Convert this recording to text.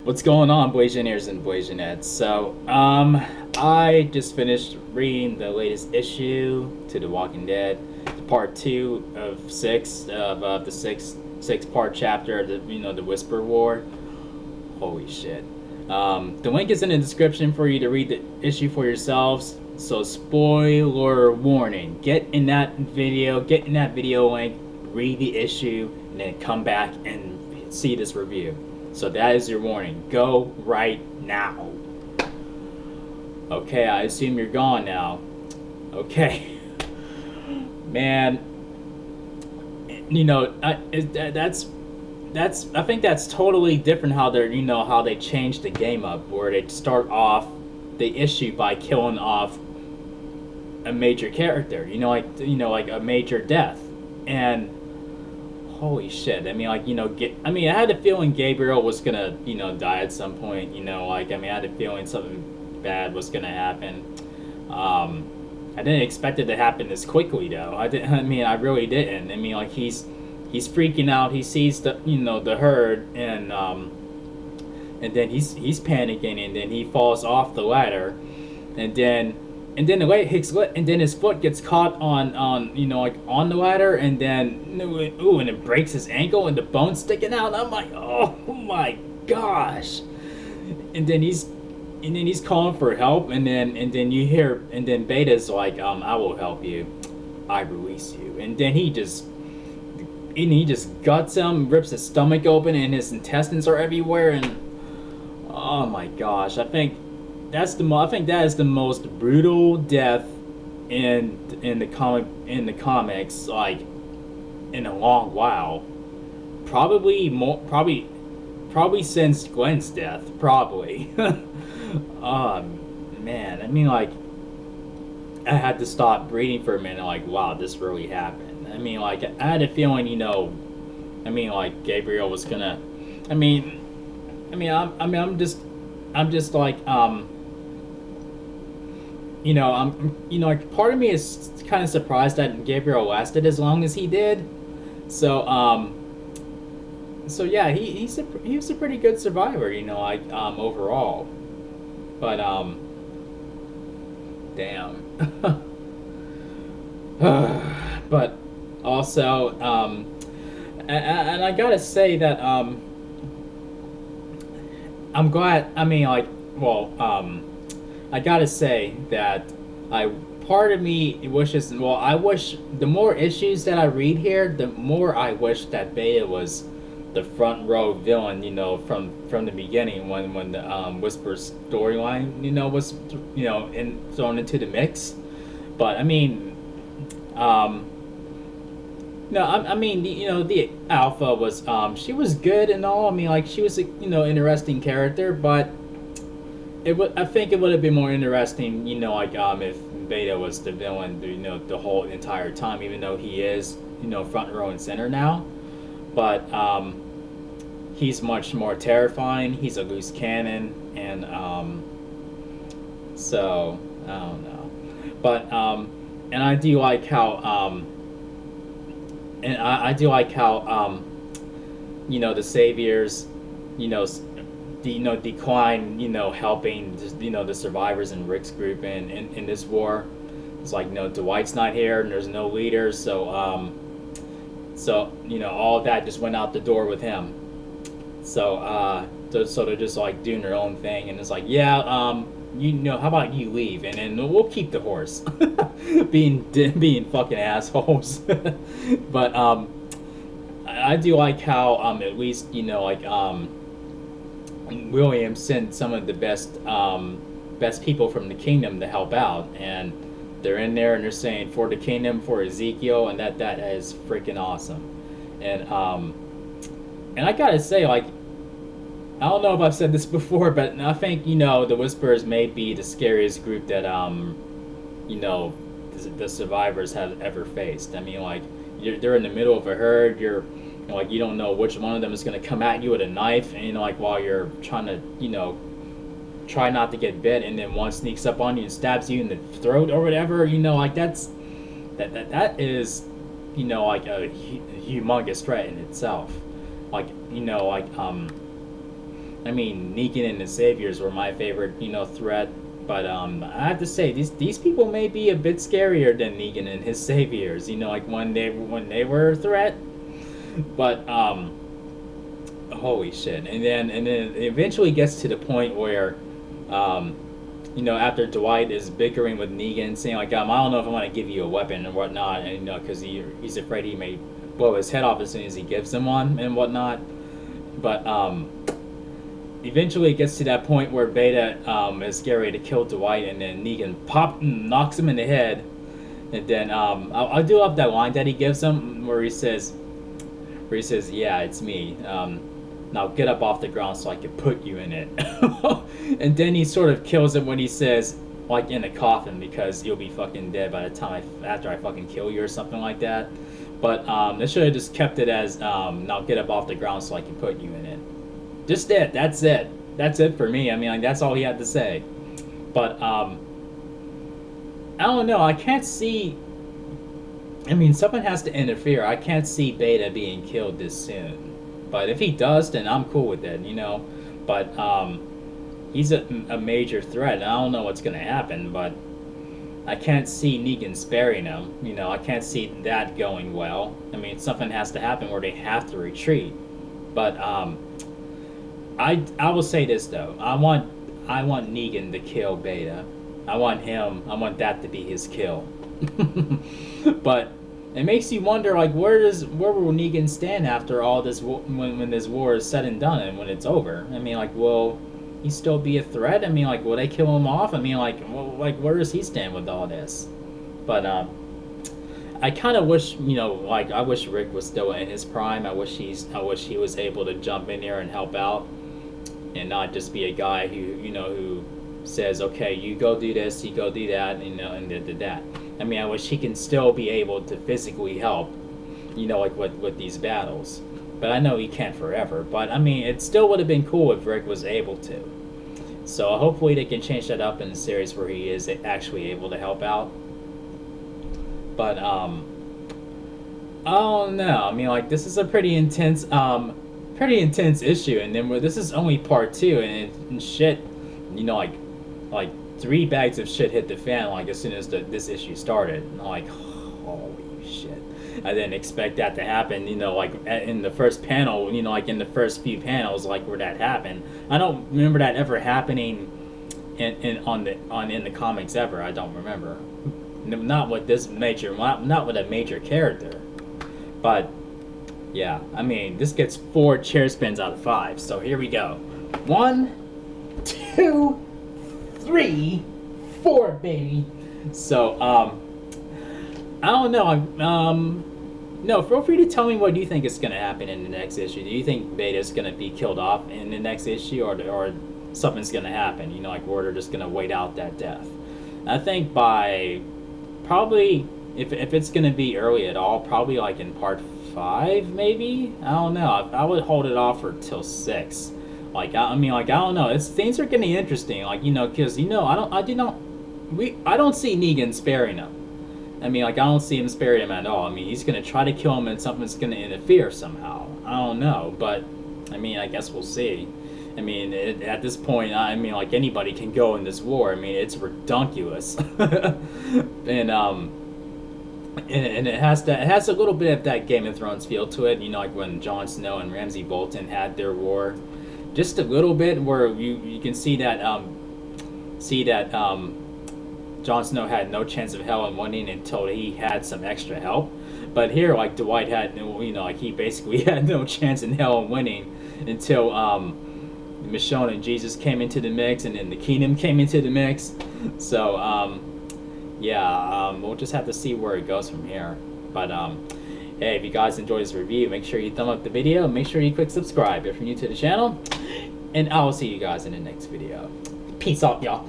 What's going on, Blasianeers and Blasianettes? I just finished reading the latest issue to The Walking Dead, part two of six of the six part chapter of the Whisper War. Holy shit! The link is in the description for you to read the issue for yourselves. So, spoiler warning: get in that video link, read the issue, and then come back and see this review. So that is your warning. Go right now. Okay, I assume you're gone now. Okay. Man, I think that's totally different how how they changed the game up, where they start off the issue by killing off a major character, like a major death. And holy shit! I mean, I had a feeling Gabriel was gonna, die at some point. I had a feeling something bad was gonna happen. I didn't expect it to happen this quickly, though. I didn't. I mean, I really didn't. I mean, he's freaking out. He sees the herd, and then he's panicking, and then he falls off the ladder, and then the leg hits, and then his foot gets caught on the ladder, and then and it breaks his ankle, and the bone's sticking out. And I'm like, oh my gosh! And then he's calling for help, and then you hear, and then Beta's like, I will help you, I release you, and then he just guts him, rips his stomach open, and his intestines are everywhere, and oh my gosh, I think that is the most brutal death in the comics, like, in a long while. Probably since Gwen's death, probably. Man, I mean, like, I had to stop reading for a minute, like, wow, this really happened. I mean, like, I had a feeling, like Gabriel was gonna. I'm just like, like, part of me is kind of surprised that Gabriel lasted as long as he did. So, yeah, he was a pretty good survivor, overall. But, damn. But also, and I gotta say that, I'm glad. I mean, like, well, I gotta say that part of me wishes. Well, I wish the more issues that I read here, the more I wish that Beta was the front row villain. From the beginning, when the Whisper storyline, was thrown into the mix. But I mean, no, I mean, the Alpha was, she was good and all. I mean, like, she was a, interesting character, but I think it would have been more interesting, if Beta was the villain, the whole entire time, even though he is, front row and center now. But, he's much more terrifying. He's a loose cannon, and, so, I don't know. But, and I do like how, I do like how, the saviors, decline, helping, the survivors in Rick's group in this war. It's like, Dwight's not here, and there's no leader, so, all of that just went out the door with him. So, so they're just, like, doing their own thing, and it's like, yeah, how about you leave, and then we'll keep the horse. being fucking assholes. But, I do like how, at least, William sent some of the best people from the kingdom to help out, and they're in there and they're saying, for the kingdom, for Ezekiel, and that is freaking awesome. And I gotta say, like, I don't know if I've said this before, but I think, the Whisperers may be the scariest group that, the survivors have ever faced. I mean, like, they're in the middle of a herd, like, you don't know which one of them is going to come at you with a knife, and, like, while you're trying to, try not to get bit, and then one sneaks up on you and stabs you in the throat or whatever, like, that is, like, a humongous threat in itself. Like, I mean, Negan and the Saviors were my favorite, threat. But I have to say, these people may be a bit scarier than Negan and his Saviors. Like when they were a threat. But holy shit! And then it eventually gets to the point where, after Dwight is bickering with Negan, saying like, I don't know if I want to give you a weapon and whatnot, and because he's afraid he may blow his head off as soon as he gives him one and whatnot. But eventually it gets to that point where Beta is getting ready to kill Dwight, and then Negan knocks him in the head, and then I do love that line that he gives him where he says, "Yeah, it's me. Now get up off the ground so I can put you in it." And then he sort of kills him when he says, like, in a coffin, because you'll be fucking dead by the time after I fucking kill you or something like that. But they should have just kept it as, now get up off the ground so I can put you in it. Just it. That's it. That's it for me. I mean, like, that's all he had to say. But I don't know. I can't see. I mean, someone has to interfere. I can't see Beta being killed this soon. But if he does, then I'm cool with it, But he's a major threat. I don't know what's going to happen, but I can't see Negan sparing him. I can't see that going well. I mean, something has to happen where they have to retreat. But I will say this though. I want Negan to kill Beta. I want that to be his kill. But it makes you wonder, like, where will Negan stand after all this, when this war is said and done and when it's over? I mean, like, will he still be a threat? I mean, like, will they kill him off? I mean, like, where does he stand with all this? But I kind of wish, I wish Rick was still in his prime. I wish he was able to jump in there and help out, and not just be a guy who says, okay, you go do this, you go do that, and did that. I mean, I wish he can still be able to physically help, like with these battles. But I know he can't forever. But I mean, it still would have been cool if Rick was able to. So hopefully they can change that up in the series where he is actually able to help out. But I don't know. I mean, like, this is a pretty intense issue, and then this is only part 2, and shit, like 3 bags of shit hit the fan, like, as soon as this issue started. Like, holy shit. I didn't expect that to happen, like, in the first panel, like, in the first few panels, like, where that happened. I don't remember that ever happening in the comics ever. I don't remember. Not with not with a major character. But, yeah, I mean, this gets 4 chair spins out of 5, so here we go. 1, 2, 3, 4, baby. So, I don't know. No, feel free to tell me what you think is going to happen in the next issue. Do you think Beta's going to be killed off in the next issue, or something's going to happen? Like, or they're just going to wait out that death? I think by probably, if it's going to be early at all, probably like in part 5, maybe. I don't know. I would hold it off for till 6. Like, I mean, like, I don't know. Things are getting interesting. Like, because I don't see Negan sparing him. I mean, like, I don't see him sparing him at all. I mean, he's gonna try to kill him, and something's gonna interfere somehow. I don't know, but I mean, I guess we'll see. I mean, at this point, I mean, like, anybody can go in this war. I mean, it's redonkulous, and it has a little bit of that Game of Thrones feel to it. Like when Jon Snow and Ramsay Bolton had their war. Just a little bit, where you can see that Jon Snow had no chance of hell in winning until he had some extra help. But here, like, Dwight had, like, he basically had no chance in hell in winning until Michonne and Jesus came into the mix, and then the Kingdom came into the mix. So yeah, we'll just have to see where it goes from here. But hey, if you guys enjoyed this review, make sure you thumb up the video, make sure you click subscribe if you're new to the channel, and I will see you guys in the next video. Peace out, y'all.